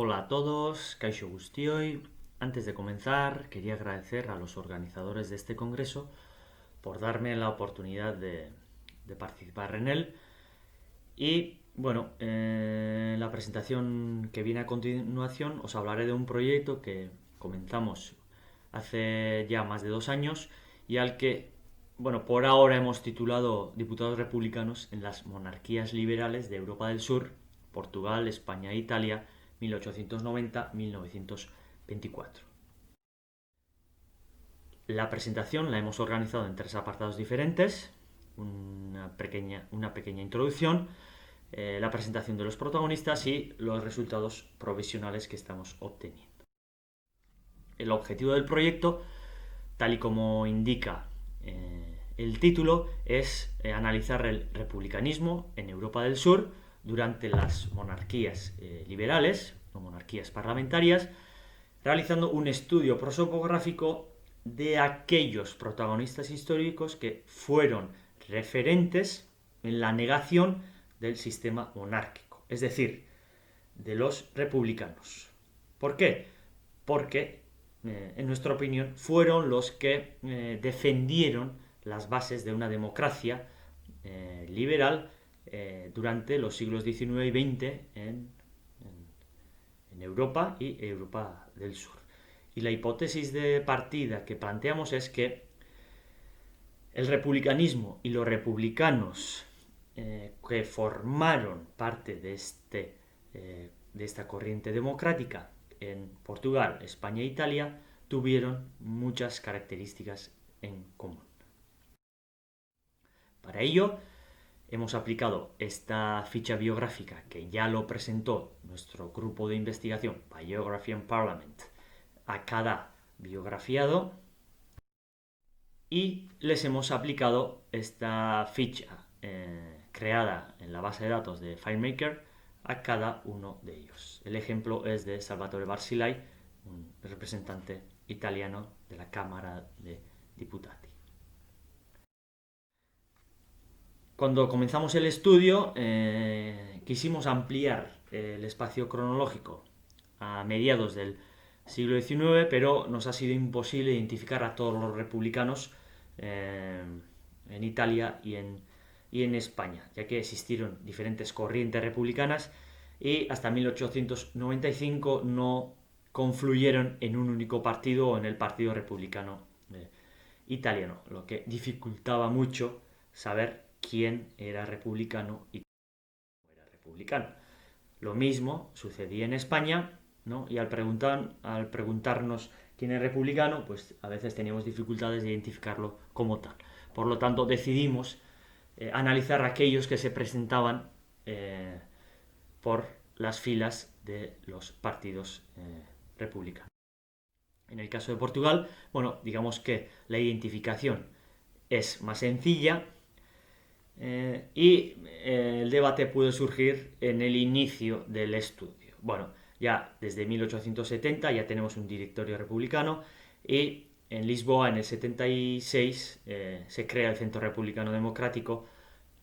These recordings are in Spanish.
Hola a todos, Kaixo Guztioi. Antes de comenzar, quería agradecer a los organizadores de este congreso por darme la oportunidad de participar en él. Y bueno, en la presentación que viene a continuación os hablaré de un proyecto que comenzamos hace ya más de 2 años y al que, bueno, por ahora hemos titulado Diputados Republicanos en las Monarquías Liberales de Europa del Sur, Portugal, España e Italia, 1890-1924. La presentación la hemos organizado en 3 apartados diferentes: una pequeña introducción, la presentación de los protagonistas y los resultados provisionales que estamos obteniendo. El objetivo del proyecto, tal y como indica el título, es analizar el republicanismo en Europa del Sur durante las monarquías liberales o monarquías parlamentarias, realizando un estudio prosopográfico de aquellos protagonistas históricos que fueron referentes en la negación del sistema monárquico, es decir, de los republicanos. ¿Por qué? Porque, en nuestra opinión, fueron los que defendieron las bases de una democracia liberal durante los siglos XIX y XX en Europa y Europa del Sur. Y la hipótesis de partida que planteamos es que el republicanismo y los republicanos que formaron parte de esta corriente democrática en Portugal, España e Italia tuvieron muchas características en común. Para ello, hemos aplicado esta ficha biográfica que ya lo presentó nuestro grupo de investigación Biography and Parliament a cada biografiado, y les hemos aplicado esta ficha creada en la base de datos de FileMaker a cada uno de ellos. El ejemplo es de Salvatore Barzilai, un representante italiano de la Cámara de Diputati. Cuando comenzamos el estudio, quisimos ampliar el espacio cronológico a mediados del siglo XIX, pero nos ha sido imposible identificar a todos los republicanos en Italia y en España, ya que existieron diferentes corrientes republicanas y hasta 1895 no confluyeron en un único partido o en el Partido Republicano italiano, lo que dificultaba mucho saber quién era republicano y quién no era republicano. Lo mismo sucedía en España, ¿no? Y al preguntarnos quién es republicano, pues a veces teníamos dificultades de identificarlo como tal. Por lo tanto, decidimos analizar aquellos que se presentaban por las filas de los partidos republicanos. En el caso de Portugal, bueno, digamos que la identificación es más sencilla y el debate puede surgir en el inicio del estudio. Bueno, ya desde 1870 ya tenemos un directorio republicano y en Lisboa, en el 76, se crea el Centro Republicano Democrático,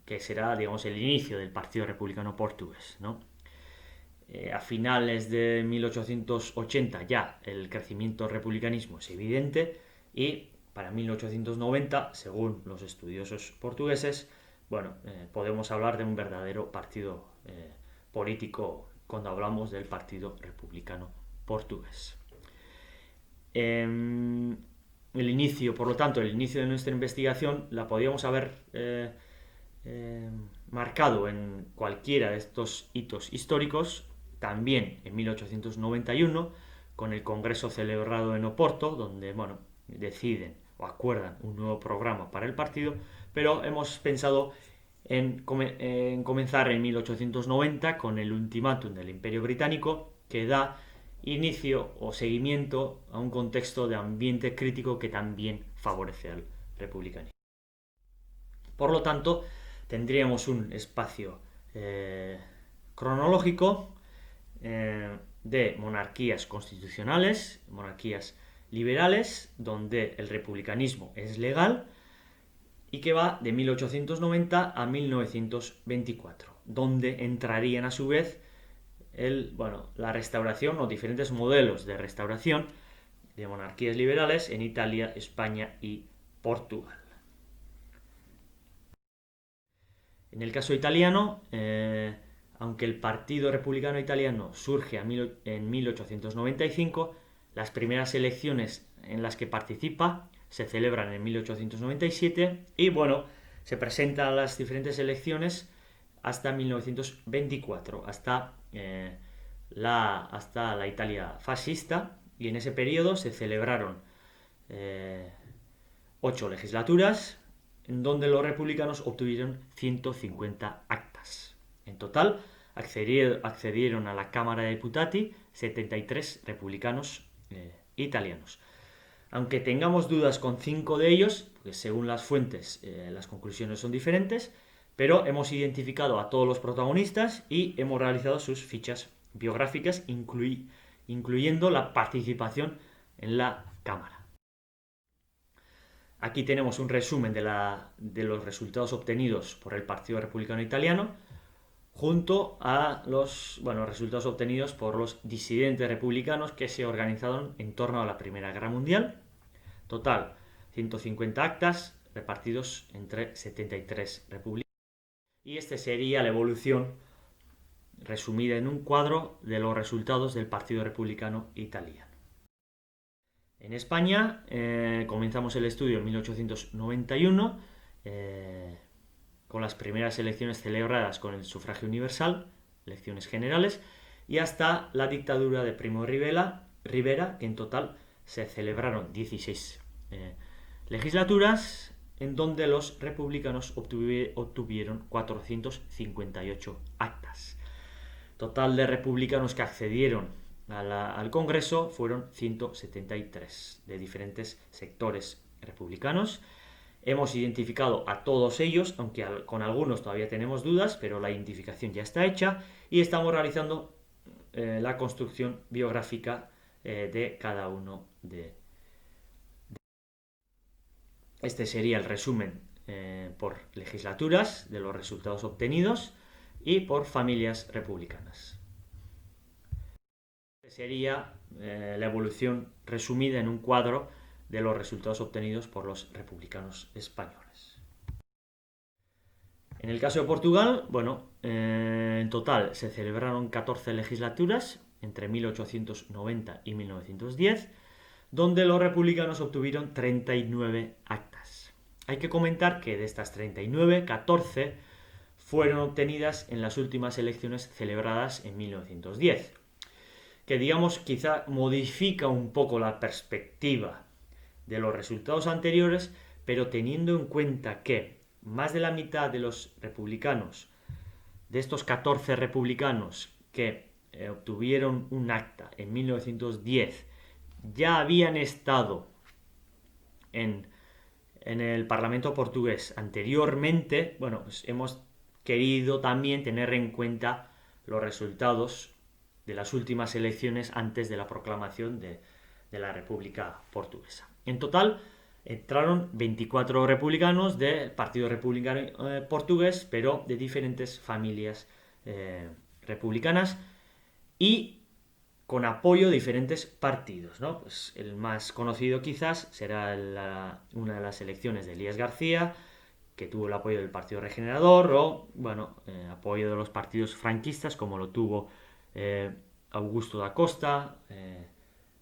que será, digamos, el inicio del Partido Republicano Portugués, ¿no? A finales de 1880 ya el crecimiento del republicanismo es evidente y para 1890, según los estudiosos portugueses, bueno, podemos hablar de un verdadero partido político cuando hablamos del Partido Republicano Portugués. El inicio, por lo tanto, el inicio de nuestra investigación la podíamos haber marcado en cualquiera de estos hitos históricos, también en 1891, con el congreso celebrado en Oporto, donde, bueno, deciden o acuerdan un nuevo programa para el partido, pero hemos pensado en comenzar en 1890 con el ultimátum del Imperio Británico, que da inicio o seguimiento a un contexto de ambiente crítico que también favorece al republicanismo. Por lo tanto, tendríamos un espacio cronológico de monarquías constitucionales, monarquías liberales, donde el republicanismo es legal, y que va de 1890 a 1924, donde entrarían a su vez la restauración o diferentes modelos de restauración de monarquías liberales en Italia, España y Portugal. En el caso italiano, aunque el Partido Republicano Italiano surge en 1895, las primeras elecciones en las que participa se celebran en 1897 y se presentan a las diferentes elecciones hasta 1924, hasta la Italia fascista, y en ese periodo se celebraron 8 legislaturas, en donde los republicanos obtuvieron 150 actas. En total, accedieron a la Cámara de Deputati 73 republicanos italianos. Aunque tengamos dudas con 5 de ellos, pues según las fuentes las conclusiones son diferentes, pero hemos identificado a todos los protagonistas y hemos realizado sus fichas biográficas, incluyendo la participación en la Cámara. Aquí tenemos un resumen de los resultados obtenidos por el Partido Republicano Italiano, junto a los resultados obtenidos por los disidentes republicanos que se organizaron en torno a la Primera Guerra Mundial. Total, 150 actas repartidos entre 73 republicanos. Y esta sería la evolución resumida en un cuadro de los resultados del Partido Republicano Italiano. En España comenzamos el estudio en 1891 con las primeras elecciones celebradas con el sufragio universal, elecciones generales, y hasta la dictadura de Primo Rivera, que en total se celebraron 16 legislaturas, en donde los republicanos obtuvieron 458 actas. Total de republicanos que accedieron al Congreso fueron 173 de diferentes sectores republicanos. Hemos identificado a todos ellos, aunque con algunos todavía tenemos dudas, pero la identificación ya está hecha y estamos realizando la construcción biográfica de cada uno de ellos. Este sería el resumen por legislaturas de los resultados obtenidos y por familias republicanas. Este sería la evolución resumida en un cuadro de los resultados obtenidos por los republicanos españoles. En el caso de Portugal, en total se celebraron 14 legislaturas entre 1890 y 1910, donde los republicanos obtuvieron 39 actas. Hay que comentar que de estas 39, 14 fueron obtenidas en las últimas elecciones celebradas en 1910, que quizá modifica un poco la perspectiva de los resultados anteriores, pero teniendo en cuenta que más de la mitad de los republicanos, de estos 14 republicanos que obtuvieron un acta en 1910, ya habían estado en el Parlamento portugués anteriormente, pues hemos querido también tener en cuenta los resultados de las últimas elecciones antes de la proclamación de la República Portuguesa. En total entraron 24 republicanos del Partido Republicano Portugués, pero de diferentes familias republicanas y con apoyo de diferentes partidos, ¿no? Pues el más conocido quizás será una de las elecciones de Elías García, que tuvo el apoyo del Partido Regenerador, o apoyo de los partidos franquistas, como lo tuvo Augusto da Costa,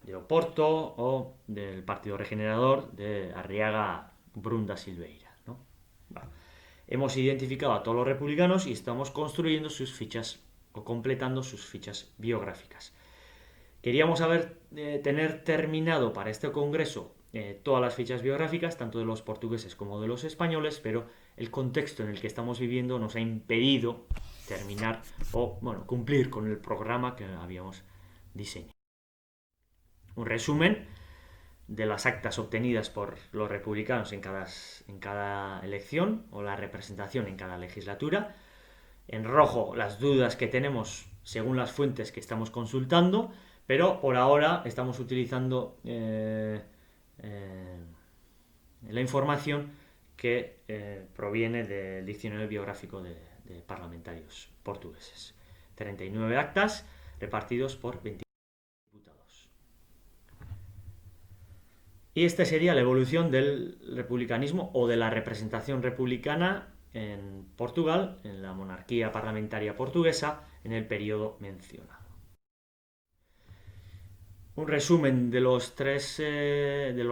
de Oporto, o del Partido Regenerador de Arriaga Brum da Silveira, ¿no? Hemos identificado a todos los republicanos y estamos construyendo sus fichas o completando sus fichas biográficas. Queríamos tener terminado para este congreso todas las fichas biográficas, tanto de los portugueses como de los españoles, pero el contexto en el que estamos viviendo nos ha impedido terminar o cumplir con el programa que habíamos diseñado. Un resumen de las actas obtenidas por los republicanos en cada elección, o la representación en cada legislatura. En rojo, las dudas que tenemos según las fuentes que estamos consultando, pero por ahora estamos utilizando la información que proviene del diccionario biográfico de parlamentarios portugueses. 39 actas repartidos por 20 diputados. Y esta sería la evolución del republicanismo o de la representación republicana en Portugal, en la monarquía parlamentaria portuguesa, en el periodo mencionado. Un resumen de los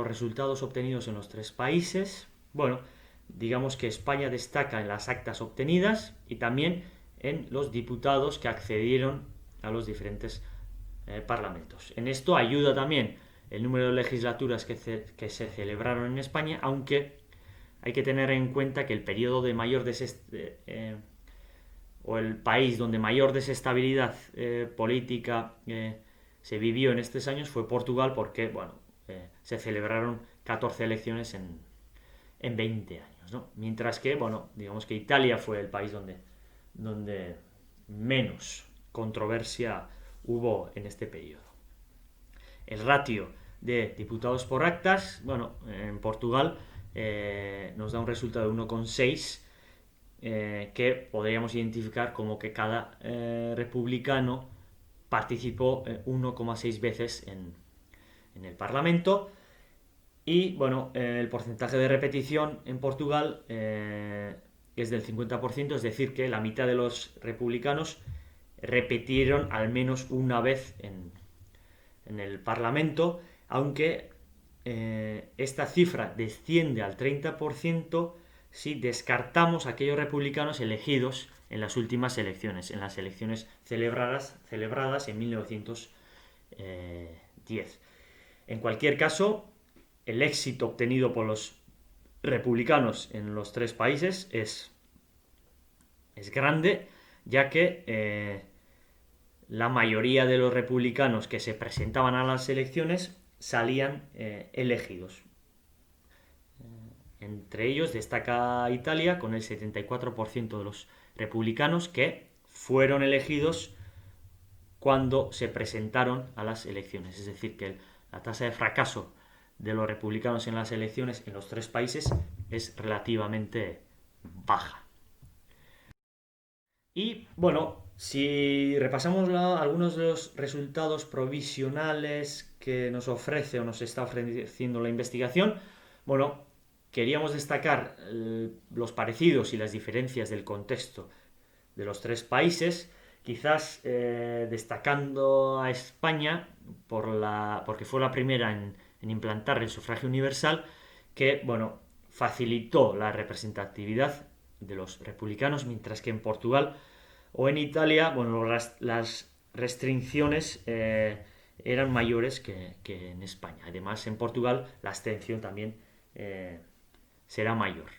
resultados obtenidos en los tres países. Bueno, digamos que España destaca en las actas obtenidas y también en los diputados que accedieron a los diferentes parlamentos. En esto ayuda también el número de legislaturas que se celebraron en España, aunque hay que tener en cuenta que el periodo de mayor o el país donde mayor desestabilidad política se vivió en estos años fue Portugal, porque bueno, se celebraron 14 elecciones en 20 años, ¿no? Mientras que, bueno, digamos que Italia fue el país donde menos controversia hubo en este periodo. El ratio de diputados por actas, bueno, en Portugal nos da un resultado de 1,6, que podríamos identificar como que cada republicano participó 1,6 veces en el Parlamento. Y bueno, el porcentaje de repetición en Portugal es del 50%, es decir, que la mitad de los republicanos repitieron al menos una vez en el Parlamento, aunque esta cifra desciende al 30% si descartamos a aquellos republicanos elegidos en las últimas elecciones, en las elecciones celebradas en 1910. En cualquier caso, el éxito obtenido por los republicanos en los tres países es grande, ya que la mayoría de los republicanos que se presentaban a las elecciones salían elegidos. Entre ellos destaca Italia, con el 74% de los republicanos que fueron elegidos cuando se presentaron a las elecciones. Es decir, que la tasa de fracaso de los republicanos en las elecciones en los tres países es relativamente baja. Y bueno, si repasamos algunos de los resultados provisionales que nos ofrece o nos está ofreciendo la investigación, bueno, queríamos destacar los parecidos y las diferencias del contexto de los tres países, quizás destacando a España porque fue la primera en implantar el sufragio universal, que bueno, facilitó la representatividad de los republicanos, mientras que en Portugal o en Italia, bueno, las restricciones eran mayores que en España. Además, en Portugal la abstención también será mayor.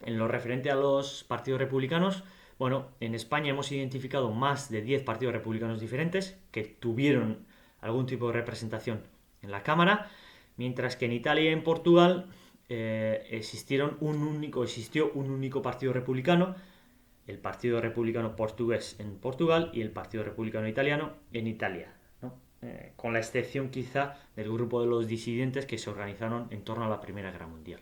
En lo referente a los partidos republicanos, bueno, en España hemos identificado más de 10 partidos republicanos diferentes que tuvieron algún tipo de representación en la Cámara, mientras que en Italia y en Portugal existió un único partido republicano, el Partido Republicano Portugués en Portugal y el Partido Republicano Italiano en Italia, ¿no? Con la excepción quizá del grupo de los disidentes que se organizaron en torno a la Primera Guerra Mundial.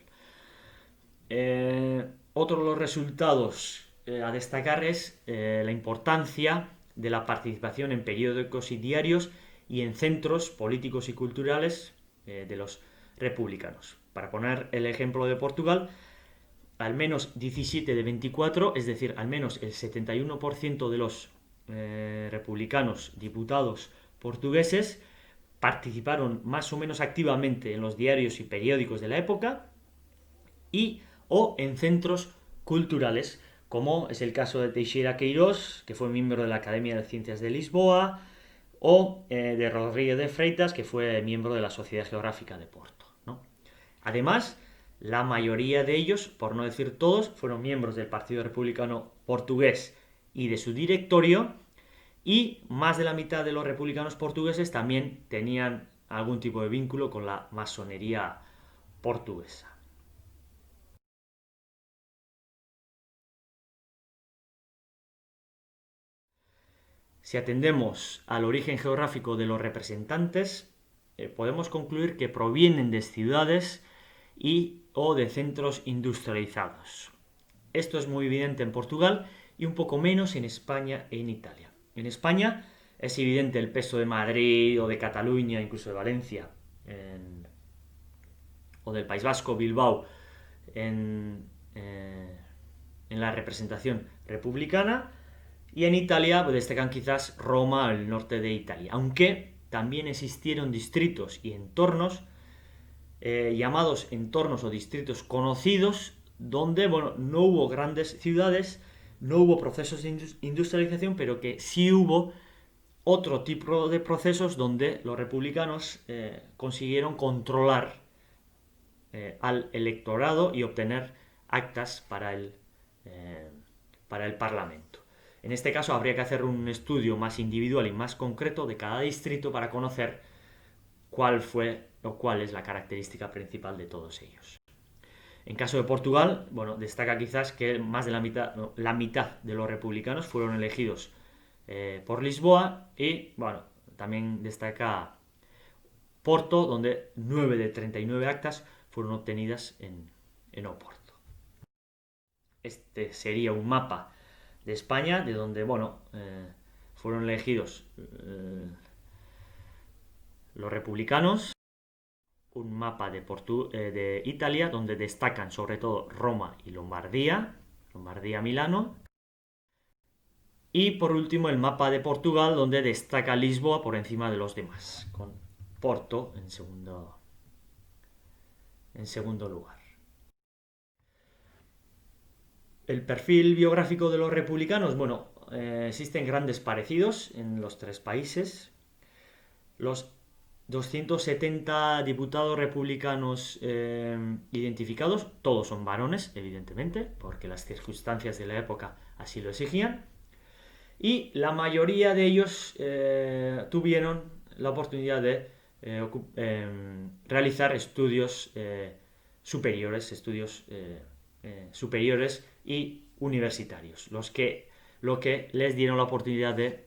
Otro de los resultados a destacar es la importancia de la participación en periódicos y diarios y en centros políticos y culturales de los republicanos. Para poner el ejemplo de Portugal, al menos 17 de 24, es decir, al menos el 71% de los republicanos diputados portugueses participaron más o menos activamente en los diarios y periódicos de la época o en centros culturales, como es el caso de Teixeira Queiroz, que fue miembro de la Academia de Ciencias de Lisboa, o de Rodríguez de Freitas, que fue miembro de la Sociedad Geográfica de Porto, ¿no? Además, la mayoría de ellos, por no decir todos, fueron miembros del Partido Republicano Portugués y de su directorio, y más de la mitad de los republicanos portugueses también tenían algún tipo de vínculo con la masonería portuguesa. Si atendemos al origen geográfico de los representantes, podemos concluir que provienen de ciudades o de centros industrializados. Esto es muy evidente en Portugal y un poco menos en España e en Italia. En España es evidente el peso de Madrid o de Cataluña, incluso de Valencia, o del País Vasco, Bilbao, en, eh, en la representación republicana. Y en Italia pues, destacan quizás Roma, el norte de Italia, aunque también existieron distritos y entornos, llamados entornos o distritos conocidos, donde bueno, no hubo grandes ciudades, no hubo procesos de industrialización, pero que sí hubo otro tipo de procesos donde los republicanos consiguieron controlar al electorado y obtener actas para el Parlamento. En este caso habría que hacer un estudio más individual y más concreto de cada distrito para conocer cuál fue o cuál es la característica principal de todos ellos. En caso de Portugal, bueno, destaca quizás que más de la mitad de los republicanos fueron elegidos por Lisboa y, bueno, también destaca Porto, donde 9 de 39 actas fueron obtenidas en Oporto. Este sería un mapa de España, de donde, bueno, fueron elegidos los republicanos. Un mapa de Italia, donde destacan sobre todo Roma y Lombardía, Lombardía-Milano. Y por último el mapa de Portugal, donde destaca Lisboa por encima de los demás, con Porto en segundo lugar. El perfil biográfico de los republicanos, bueno, existen grandes parecidos en los tres países. Los 270 diputados republicanos identificados, todos son varones, evidentemente, porque las circunstancias de la época así lo exigían. Y la mayoría de ellos tuvieron la oportunidad de realizar estudios superiores, superiores y universitarios, lo que les dieron la oportunidad de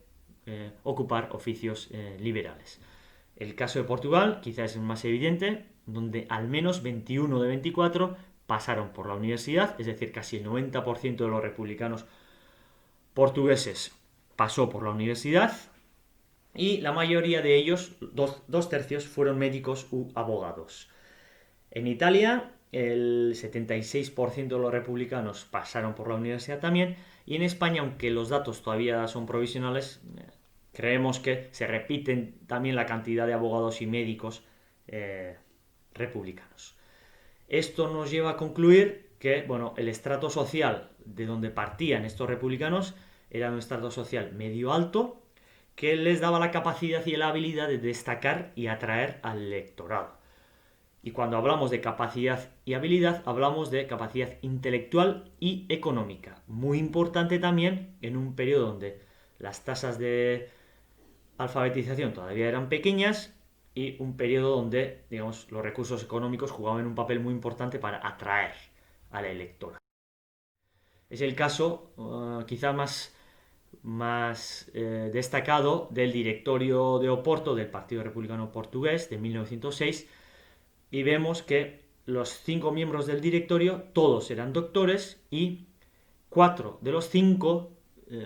ocupar oficios liberales. El caso de Portugal quizás es el más evidente, donde al menos 21 de 24 pasaron por la universidad, es decir, casi el 90% de los republicanos portugueses pasó por la universidad y la mayoría de ellos, dos tercios, fueron médicos u abogados. En Italia, el 76% de los republicanos pasaron por la universidad también, y en España, aunque los datos todavía son provisionales, creemos que se repiten también la cantidad de abogados y médicos republicanos. Esto nos lleva a concluir que bueno, el estrato social de donde partían estos republicanos era un estrato social medio alto que les daba la capacidad y la habilidad de destacar y atraer al electorado. Y cuando hablamos de capacidad y habilidad, hablamos de capacidad intelectual y económica. Muy importante también en un periodo donde las tasas de alfabetización todavía eran pequeñas y un periodo donde, digamos, los recursos económicos jugaban un papel muy importante para atraer al electorado. Es el caso quizá más destacado del directorio de Oporto del Partido Republicano Portugués de 1906, y vemos que los 5 miembros del directorio todos eran doctores y 4 de los 5,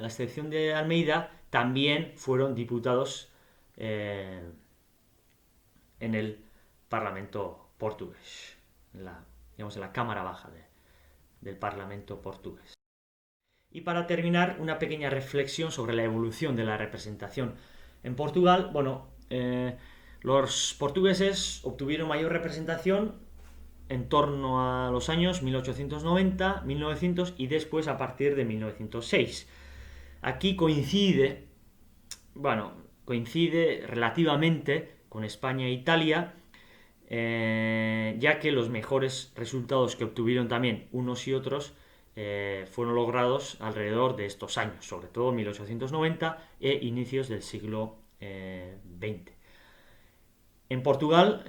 a excepción de Almeida, también fueron diputados en el Parlamento portugués, digamos, en la Cámara Baja del Parlamento portugués. Y para terminar, una pequeña reflexión sobre la evolución de la representación en Portugal. Bueno, los portugueses obtuvieron mayor representación en torno a los años 1890, 1900 y después a partir de 1906. Aquí coincide relativamente con España e Italia, ya que los mejores resultados que obtuvieron también unos y otros fueron logrados alrededor de estos años, sobre todo 1890 e inicios del siglo XX. En Portugal,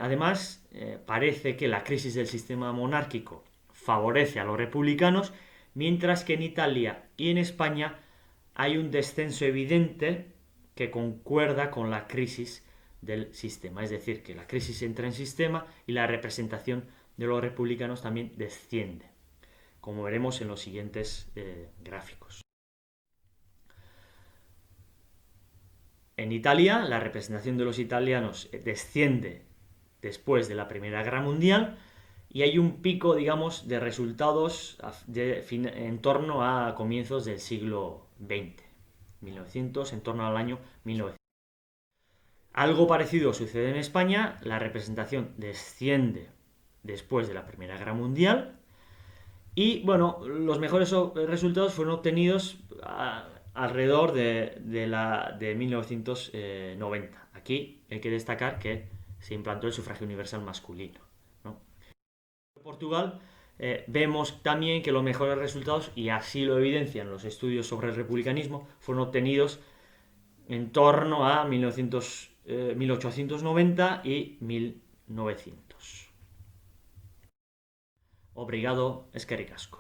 además, parece que la crisis del sistema monárquico favorece a los republicanos, mientras que en Italia y en España hay un descenso evidente que concuerda con la crisis del sistema. Es decir, que la crisis entra en sistema y la representación de los republicanos también desciende, como veremos en los siguientes gráficos. En Italia, la representación de los italianos desciende después de la Primera Guerra Mundial y hay un pico, digamos, de resultados en torno a comienzos del siglo XX, 1900, en torno al año 1900. Algo parecido sucede en España, la representación desciende después de la Primera Guerra Mundial y, bueno, los mejores resultados fueron obtenidos alrededor de 1990. Aquí hay que destacar que se implantó el sufragio universal masculino, ¿no? En Portugal vemos también que los mejores resultados, y así lo evidencian los estudios sobre el republicanismo, fueron obtenidos en torno a 1890 y 1900. Obrigado, eskerrik asko.